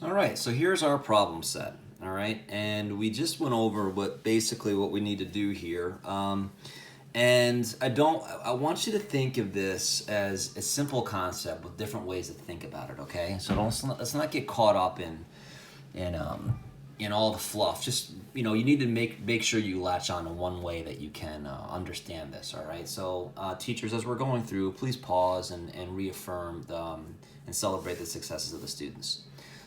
All right, so here's our problem set. All right, and we just went over what we need to do here. And I want you to think of this as a simple concept with different ways to think about it. Okay, so let's not get caught up in in all the fluff. Just you need to make sure you latch on to one way that you can understand this. All right, so teachers, as we're going through, please pause and reaffirm and celebrate the successes of the students.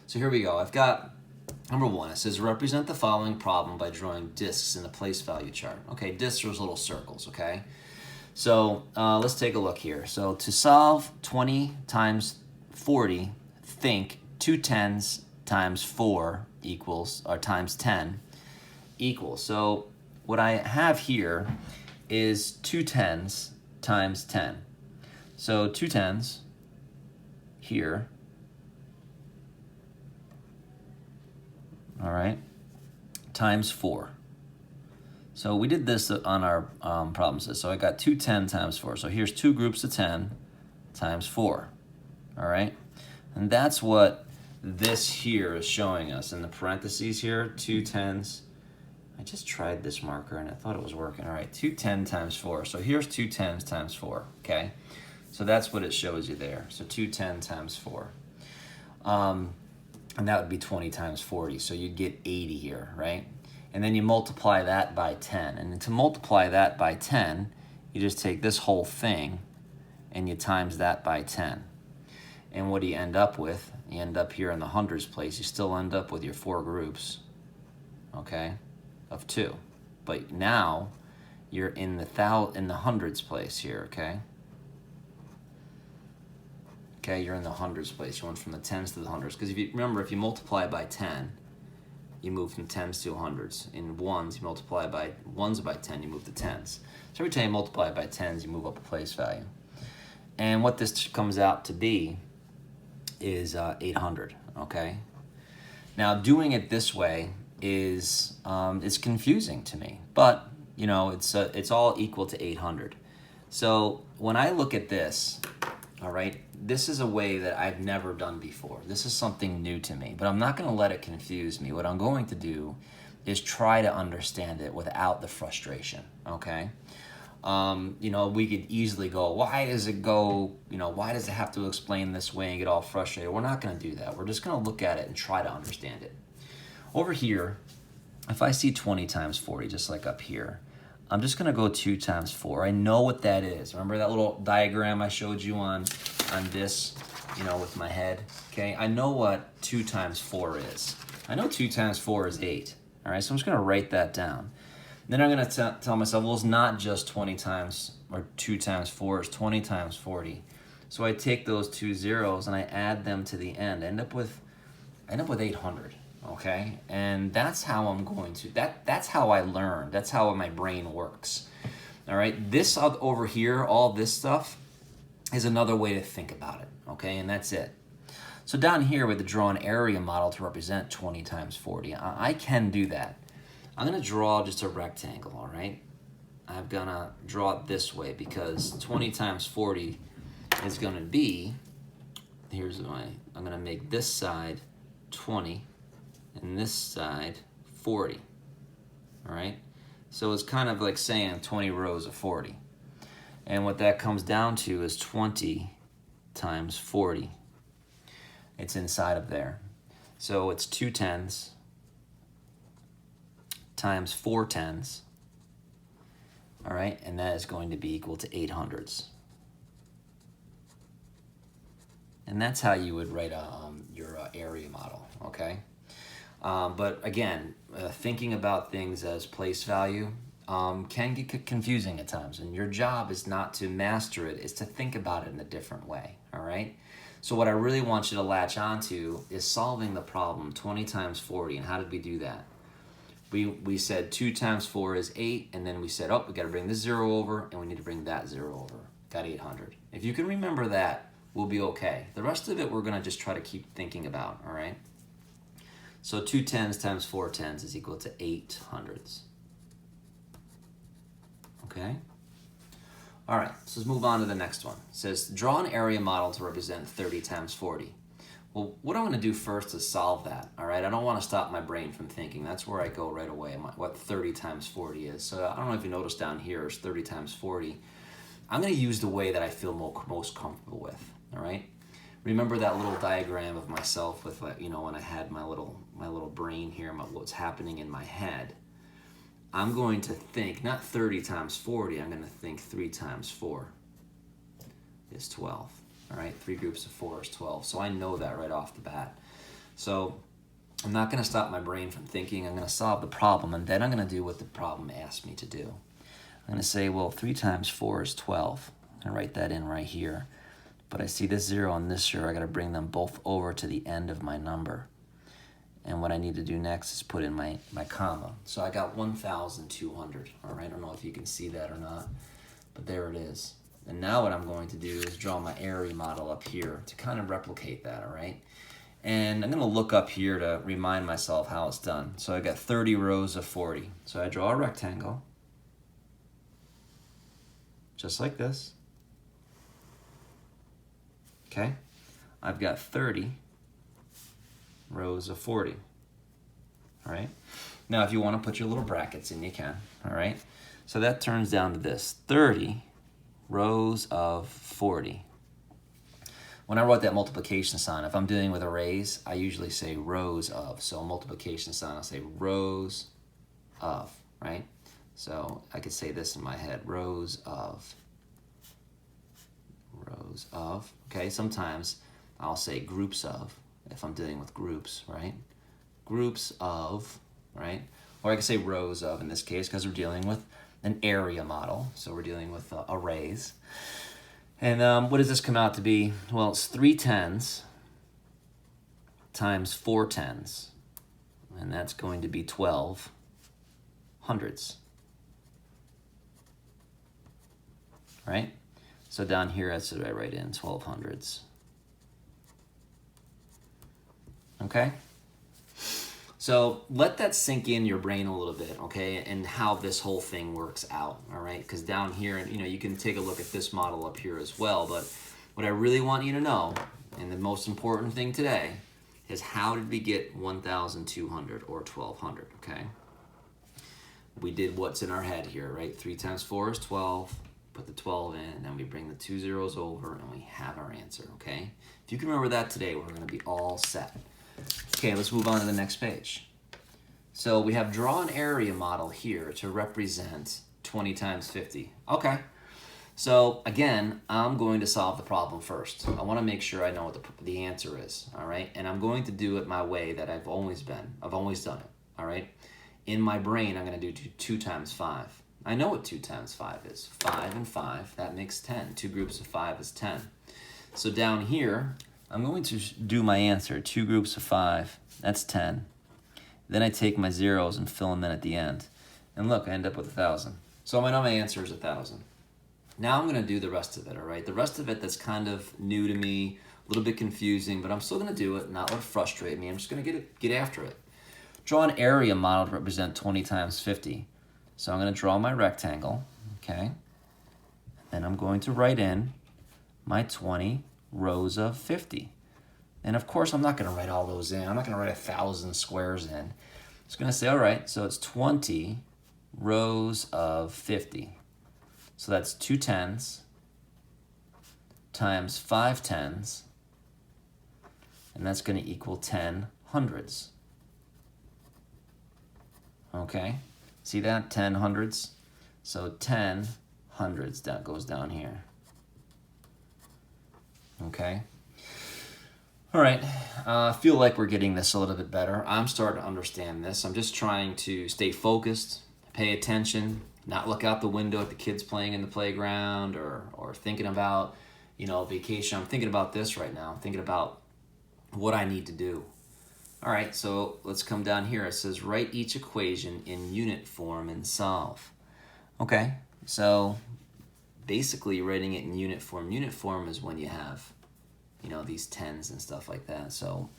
So here we go. I've got number one. It says represent the following problem by drawing discs in a place value chart. Okay, discs are those little circles, okay? So let's take a look here. So to solve 20 times 40, think 2 tens times 4 equals, or times 10 equals. So what I have here is 2 tens times 10. So 2 tens here, all right, times 4. So we did this on our problems. So I got 210 times 4. So here's two groups of 10 times 4, all right? And that's what this here is showing us in the parentheses here, 2 tens. I just tried this marker and I thought it was working. All right, 210 times 4. So here's 2 tens times 4, okay? So that's what it shows you there. So 210 times 4. And that would be 20 times 40. So you'd get 80 here, right? And then you multiply that by 10. And to multiply that by 10, you just take this whole thing and you times that by 10. And what do you end up with? You end up here in the hundreds place. You still end up with your 4 groups, okay, of 2. But now you're in the hundreds place here, okay? Okay, you're in the hundreds place. You went from the tens to the hundreds. Because if you multiply by 10, you move from tens to hundreds. In ones, you multiply by ones by 10, you move to tens. So every time you multiply by tens, you move up a place value. And what this comes out to be is 800, okay? Now, doing it this way is it's confusing to me. But, it's all equal to 800. So when I look at this, all right, this is a way that I've never done before. This is something new to me, but I'm not going to let it confuse me. What I'm going to do is try to understand it without the frustration, okay? We could easily go, why does it have to explain this way and get all frustrated? We're not going to do that. We're just going to look at it and try to understand it. Over here, if I see 20 times 40, just like up here, I'm just going to go 2 times 4. I know what that is. Remember that little diagram I showed you on this, with my head? Okay, I know what 2 times 4 is. I know 2 times 4 is 8. All right, so I'm just going to write that down. Then I'm going to tell myself, well, it's not just 20 times, or 2 times 4, it's 20 times 40. So I take those 2 zeros and I add them to the end. I end up with 800. Okay, and that's how I'm going to, that's how I learn. That's how my brain works. All right, this over here, all this stuff is another way to think about it. Okay, and that's it. So down here with the draw an area model to represent 20 times 40, I can do that. I'm going to draw just a rectangle, all right? I'm going to draw it this way because 20 times 40 is going to be, I'm going to make this side 20 and this side 40, all right? So it's kind of like saying 20 rows of 40. And what that comes down to is 20 times 40. It's inside of there. So it's 2 tens times 4 tens, all right? And that is going to be equal to 800s. And that's how you would write your area model, okay? But again, thinking about things as place value can get confusing at times, and your job is not to master it, it's to think about it in a different way, all right? So what I really want you to latch onto is solving the problem 20 times 40, and how did we do that? We said 2 times 4 is 8, and then we said, oh, we got to bring this 0 over, and we need to bring that 0 over. Got 800. If you can remember that, we'll be okay. The rest of it we're going to just try to keep thinking about, all right? So 2 tens times 4 tens is equal to 800s. Okay? All right, so let's move on to the next one. It says, draw an area model to represent 30 times 40. Well, what I'm going to do first is solve that, all right? I don't want to stop my brain from thinking. That's where I go right away, what 30 times 40 is. So I don't know if you noticed down here is 30 times 40. I'm going to use the way that I feel most comfortable with, all right? Remember that little diagram of myself with, you know, when I had my little brain here, what's happening in my head. I'm going to think, not 30 times 40, I'm going to think 3 times 4 is 12. All right, 3 groups of 4 is 12. So I know that right off the bat. So I'm not going to stop my brain from thinking. I'm going to solve the problem, and then I'm going to do what the problem asked me to do. I'm going to say, well, 3 times 4 is 12. I'm going to write that in right here. But I see this 0 and this 0. I got to bring them both over to the end of my number. And what I need to do next is put in my comma. So I got 1,200. All right, I don't know if you can see that or not, but there it is. And now what I'm going to do is draw my area model up here to kind of replicate that, all right? And I'm going to look up here to remind myself how it's done. So I got 30 rows of 40. So I draw a rectangle, just like this. Okay? I've got 30 rows of 40, all right? Now, if you want to put your little brackets in, you can, all right? So that turns down to this, 30 rows of 40. When I wrote that multiplication sign, if I'm dealing with arrays, I usually say rows of. So multiplication sign, I'll say rows of, right? So I could say this in my head, rows of. Okay, sometimes I'll say groups of, if I'm dealing with groups, right? Groups of, right? Or I could say rows of in this case, because we're dealing with an area model. So we're dealing with arrays. And what does this come out to be? Well, it's 3 tens times 4 tens. And that's going to be 12 hundreds. Right? So down here, that's what I write in, 12 hundreds. Okay? So let that sink in your brain a little bit, okay, and how this whole thing works out, all right? Because down here, you know, you can take a look at this model up here as well, but what I really want you to know, and the most important thing today, is how did we get 1,200 or 1,200, okay? We did what's in our head here, right? 3 times 4 is 12, put the 12 in, and then we bring the 2 zeros over, and we have our answer, okay? If you can remember that today, we're gonna be all set. Okay, let's move on to the next page. So we have draw an area model here to represent 20 times 50. Okay, so again, I'm going to solve the problem first. I want to make sure I know what the answer is, all right? And I'm going to do it my way that I've always done it, all right? In my brain, I'm going to do 2 times 5. I know what 2 times 5 is. 5 and 5, that makes 10. 2 groups of 5 is 10. So down here, I'm going to do my answer, 2 groups of 5, that's 10. Then I take my zeros and fill them in at the end. And look, I end up with 1,000. So I know my answer is 1,000. Now I'm gonna do the rest of it, all right? The rest of it that's kind of new to me, a little bit confusing, but I'm still gonna do it, not let it frustrate me. I'm just gonna get after it. Draw an area model to represent 20 times 50. So I'm gonna draw my rectangle, okay? Then I'm going to write in my 20 rows of 50. And of course, I'm not going to write all those in. I'm not going to write 1,000 squares in. I'm just going to say, all right, so it's 20 rows of 50. So that's 2 tens times 5 tens, and that's going to equal 10 hundreds. Okay, see that? 10 hundreds. So 10 hundreds, that goes down here. Okay. All right, I feel like we're getting this a little bit better. I'm starting to understand this. I'm just trying to stay focused, pay attention, not look out the window at the kids playing in the playground or thinking about, you know, vacation. I'm thinking about this right now. I'm thinking about what I need to do. All right, so let's come down here. It says write each equation in unit form and solve. Okay, so basically writing it in unit form. Unit form is when you have, you know, these tens and stuff like that. So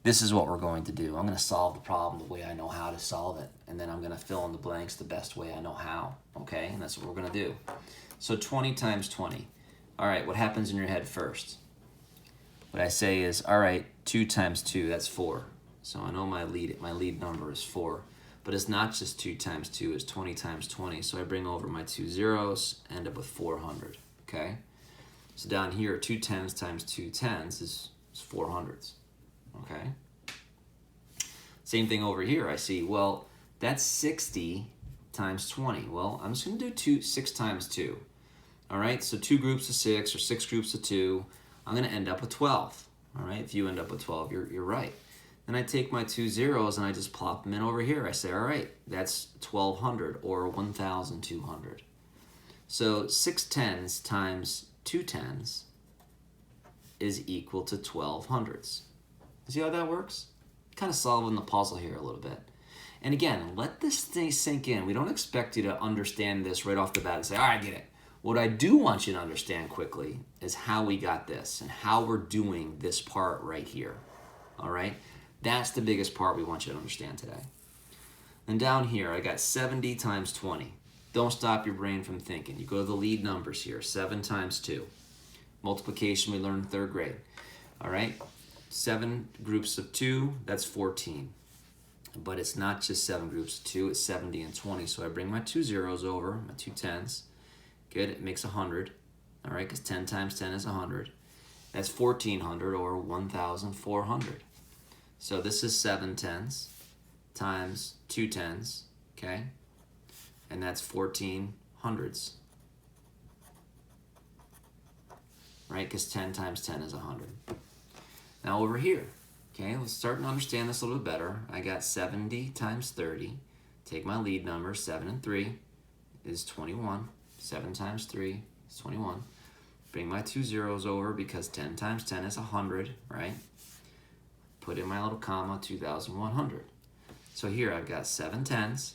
this is what we're going to do. I'm going to solve the problem the way I know how to solve it, and then I'm going to fill in the blanks the best way I know how, okay? And that's what we're going to do. So 20 times 20. All right, what happens in your head first? what I say is, all right, 2 times 2, that's 4. So I know my lead number is 4. But it's not just 2 times 2, it's 20 times 20. So I bring over my 2 zeros, end up with 400, okay? So down here, 2 tens times 2 tens is 400s, okay? Same thing over here. I see, well, that's 60 times 20. Well, I'm just going to do 6 times 2. All right, so 2 groups of 6 or 6 groups of 2. I'm going to end up with 12. All right, if you end up with 12, you're right. Then I take my 2 zeros and I just plop them in over here. I say, all right, that's 1,200 or 1,200. So 6 tens times 2 tens is equal to 1,200s. See how that works? Kind of solving the puzzle here a little bit. And again, let this thing sink in. We don't expect you to understand this right off the bat and say, all right, I get it. What I do want you to understand quickly is how we got this and how we're doing this part right here. All right? That's the biggest part we want you to understand today. And down here, I got 70 times 20. Don't stop your brain from thinking. You go to the lead numbers here, 7 times 2. Multiplication we learned in 3rd grade. All right? 7 groups of 2, that's 14. But it's not just 7 groups of 2, it's 70 and 20. So I bring my 2 zeros over, my 2 tens. Good, it makes 100. All right, because 10 times 10 is 100. That's 1,400 or 1,400. So this is 7 tens times 2 tens, okay? And that's 1,400s. Right, because 10 times 10 is 100. Now over here, okay, let's start to understand this a little bit better. I got 70 times 30. Take my lead number, 7 and 3 is 21. 7 times 3 is 21. Bring my 2 zeros over because 10 times 10 is 100, right? Put in my little comma, 2,100. So here I've got 7 tens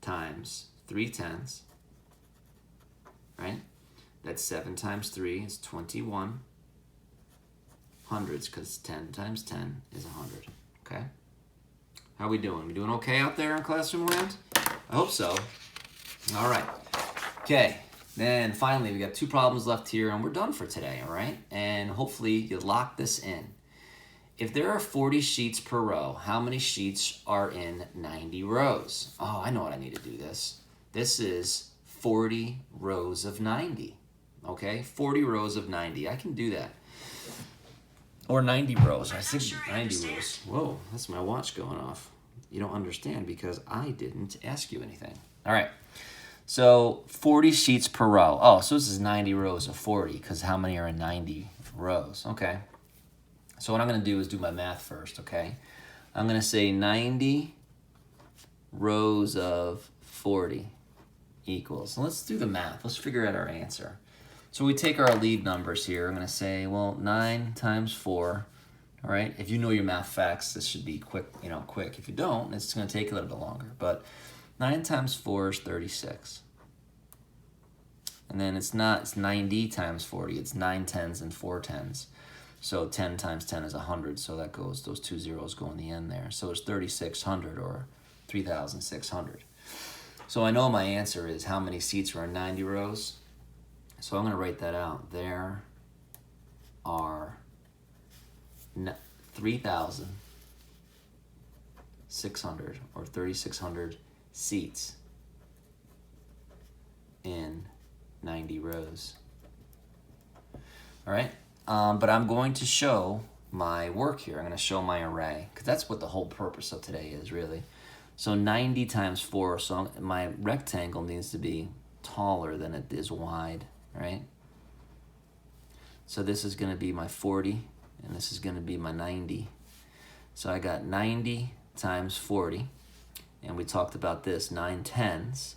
times 3 tens, right? That's 7 times 3 is 21 hundreds because 10 times 10 is 100, okay? How we doing? We doing okay out there in classroom land? I hope so. All right. Okay. Then finally, we got 2 problems left here, and we're done for today, all right? And hopefully you lock this in. If there are 40 sheets per row, how many sheets are in 90 rows? Oh, I know what I need to do this. This is 40 rows of 90, okay? 40 rows of 90. I can do that. Or 90 rows. I said 90 rows. Whoa, that's my watch going off. You don't understand because I didn't ask you anything. All right. So 40 sheets per row. Oh, so this is 90 rows of 40 because how many are in 90 rows? Okay. So what I'm going to do is do my math first, okay? I'm going to say 90 rows of 40 equals. Let's do the math. Let's figure out our answer. So we take our lead numbers here. I'm going to say, well, 9 times 4. All right. If you know your math facts, this should be quick, quick. If you don't, it's going to take a little bit longer. But 9 times 4 is 36. And then it's 90 times 40. It's 9 tens and 4 tens. So 10 times 10 is 100. So that goes, those 2 zeros go in the end there. So it's 3,600 or 3,600. So I know my answer is how many seats are in 90 rows. So I'm going to write that out. There are 3,600 or 3,600 seats in 90 rows. All right, but I'm going to show my work here. I'm going to show my array because that's what the whole purpose of today is, really. So 90 times 4, so my rectangle needs to be taller than it is wide, right? So this is going to be my 40, and this is going to be my 90. So I got 90 times 40, and we talked about this, 9 tens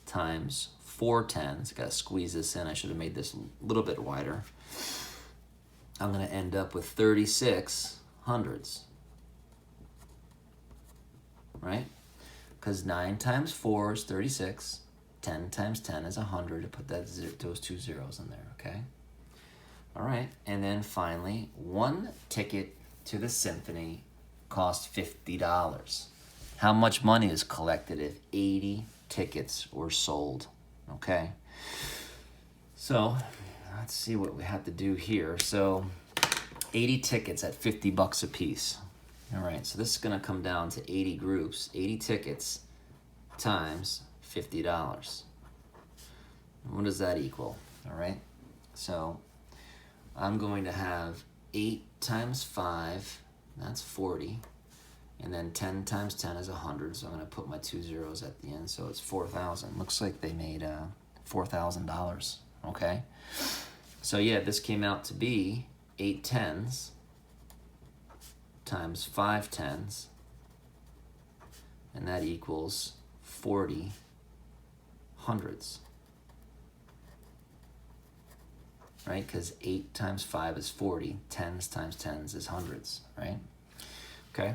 times 4 tens. Got to squeeze this in. I should have made this a little bit wider. I'm going to end up with 36 hundreds, right? Because 9 times 4 is 36. 10 times 10 is 100. To put those 2 zeros in there, okay? All right, and then finally, 1 ticket to the symphony cost $50. How much money is collected if 80 tickets were sold? Okay, so let's see what we have to do here. So 80 tickets at $50 a piece. All right, so this is gonna come down to 80 groups, 80 tickets times $50. What does that equal? All right, so I'm going to have 8 times 5, that's 40, and then 10 times 10 is 100, so I'm going to put my 2 zeros at the end, so it's 4,000. Looks like they made $4,000, okay? So yeah, this came out to be 8 tens times 5 tens, and that equals 40 hundreds. Right? Because 8 times 5 is 40, tens times tens is hundreds, right? Okay.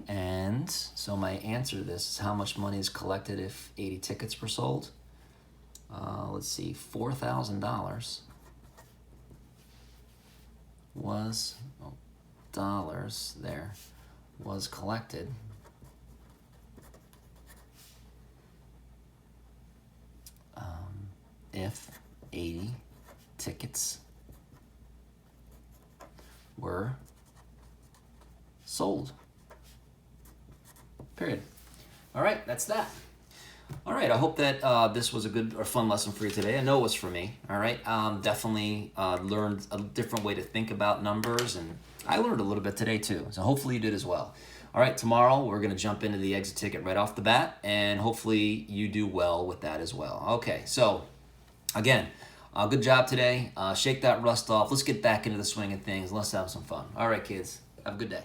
And so my answer to this is how much money is collected if 80 tickets were sold. Let's see, $4,000 was, dollars there, was collected if 80 tickets were sold. Period. All right, that's that. All right, I hope that this was a good or fun lesson for you today. I know it was for me. All right, definitely learned a different way to think about numbers, and I learned a little bit today too. So hopefully you did as well. All right, tomorrow we're gonna jump into the exit ticket right off the bat, and hopefully you do well with that as well. Okay, so again, good job today. Shake that rust off. Let's get back into the swing of things. Let's have some fun. All right, kids, have a good day.